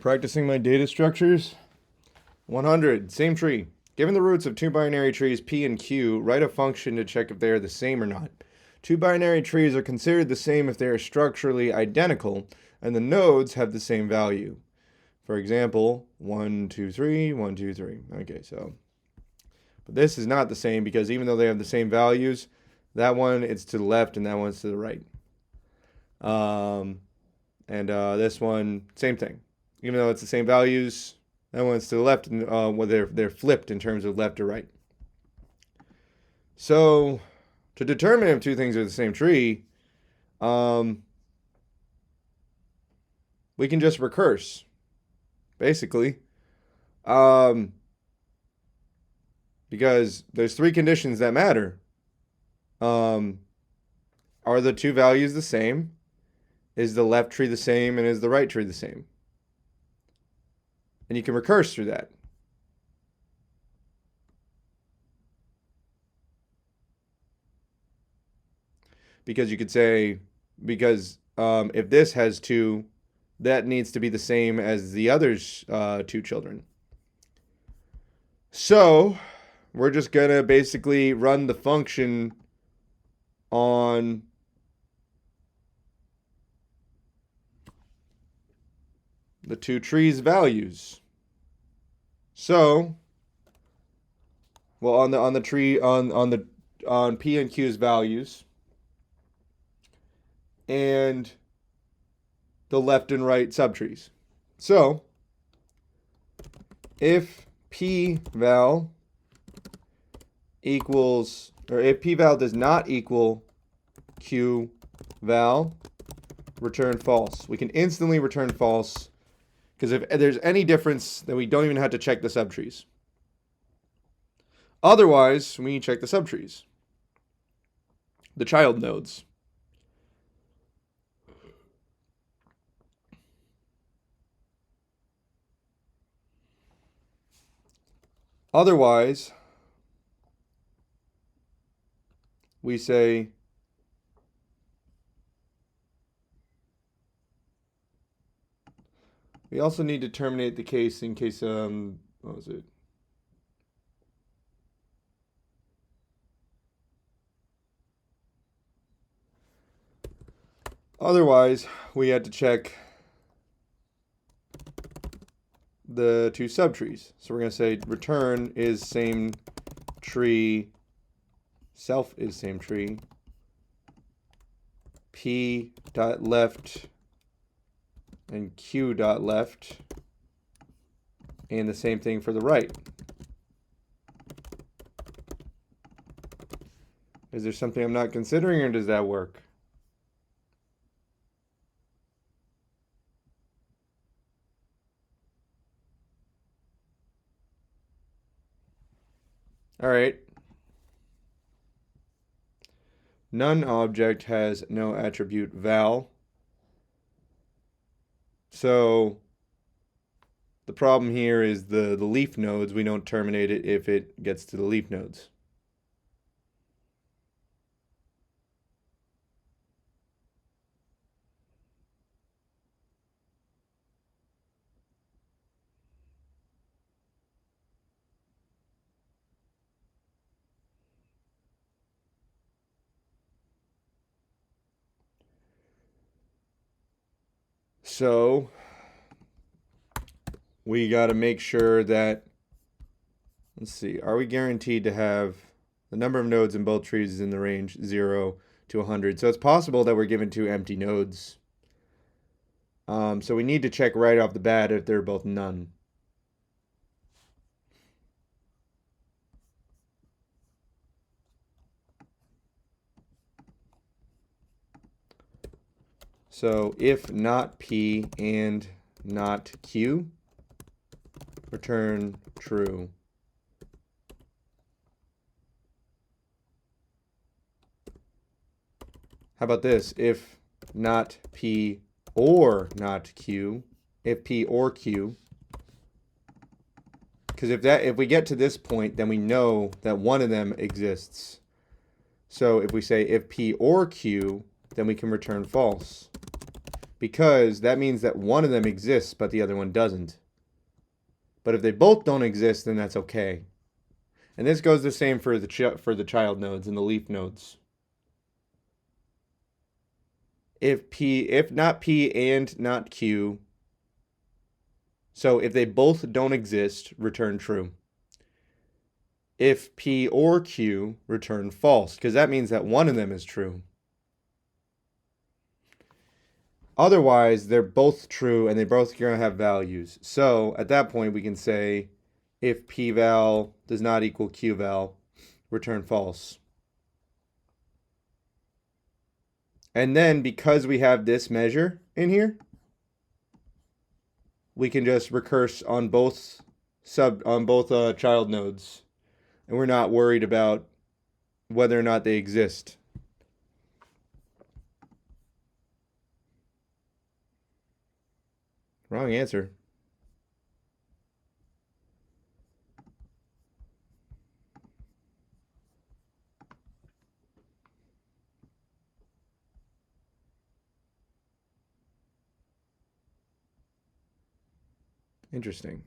Practicing my data structures. 100. Same tree. Given the roots of two binary trees P and Q, write a function to check if they are the same or not. Two binary trees are considered the same if they are structurally identical and the nodes have the same value. For example, 1, 2, 3, 1, 2, 3. Okay, so. But this is not the same because even though they have the same values, that one it's to the left and that one's to the right. This one, same thing. Even though it's the same values, that one's to the left, and well, they're flipped in terms of left or right. So, to determine if two things are the same tree, we can just recurse, basically, because there's three conditions that matter. Are the two values the same? Is the left tree the same, and is the right tree the same? And you can recurse through that. Because you could say, if this has two, that needs to be the same as the other's two children. So we're just going to basically run the function on the two trees' values. So, well, on the tree on P and Q's values, and the left and right subtrees. So, if P val equals, or if P val does not equal Q val, return false. We can instantly return false. Because if there's any difference, then we don't even have to check the subtrees. Otherwise, we check the subtrees, the child nodes. Otherwise, we say we also need to terminate the case in case, what was it? Otherwise, we had to check the two subtrees. So we're going to say return is same tree, self is same tree, P dot left and Q dot left, and the same thing for the right. Is there something I'm not considering, or does that work? All right. None object has no attribute val. So the problem here is the leaf nodes. We don't terminate it if it gets to the leaf nodes. So we got to make sure that, let's see, are we guaranteed to have the number of nodes in both trees is in the range 0 to 100. So it's possible that we're given two empty nodes. So we need to check right off the bat if they're both none. So if not P and not Q, return true. How about this? If not P or not Q, if P or Q, because if we get to this point, then we know that one of them exists. So if we say if P or Q, then we can return false. because that means that one of them exists, but the other one doesn't. But if they both don't exist, then that's okay. And this goes the same for the child nodes and the leaf nodes. If not P and not Q, so if they both don't exist, return true. If P or Q, return false, because that means that one of them is true. Otherwise, they're both true and they both are going to have values. So at that point, we can say if p-val does not equal q-val, return false. And then because we have this measure in here, we can just recurse on both child nodes, and we're not worried about whether or not they exist. Wrong answer. Interesting.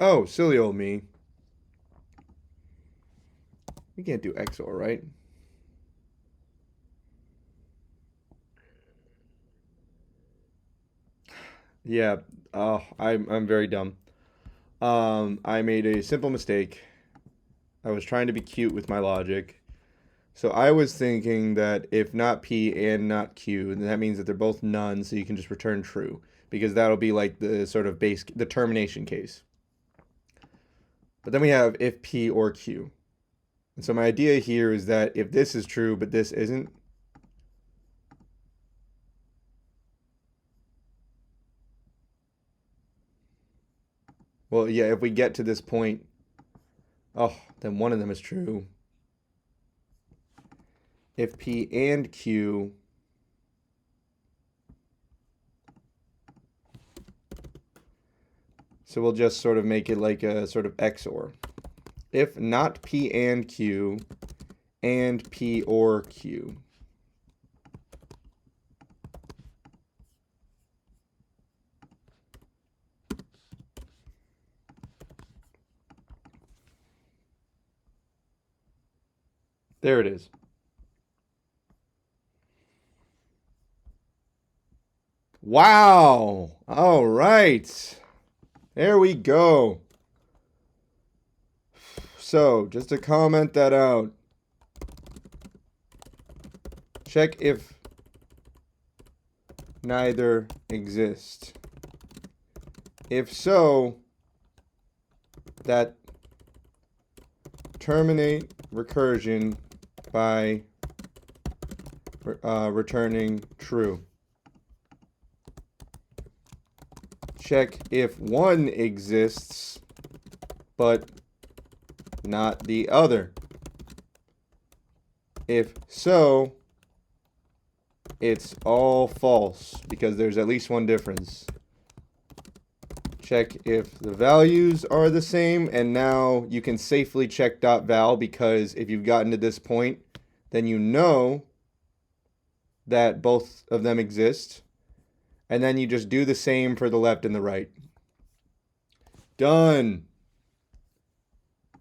Oh, silly old me. We can't do XOR, right? Yeah. Oh, I'm very dumb. I made a simple mistake. I was trying to be cute with my logic. So I was thinking that if not P and not Q, then that means that they're both none, so you can just return true, because that'll be like the sort of the termination case. But then we have if P or Q. And so my idea here is that if this is true, but this isn't, well, yeah, if we get to this point, oh, then one of them is true. If P and Q, so we'll just sort of make it like a sort of XOR. If not P and Q, and P or Q. There it is. Wow. All right. There we go. So, just to comment that out, check if neither exist. If so, that terminate recursion by returning true. Check if one exists, but not the other. If so, it's all false, because there's at least one difference. Check if the values are the same, and now you can safely check .val, because if you've gotten to this point, then you know that both of them exist, and then you just do the same for the left and the right. Done.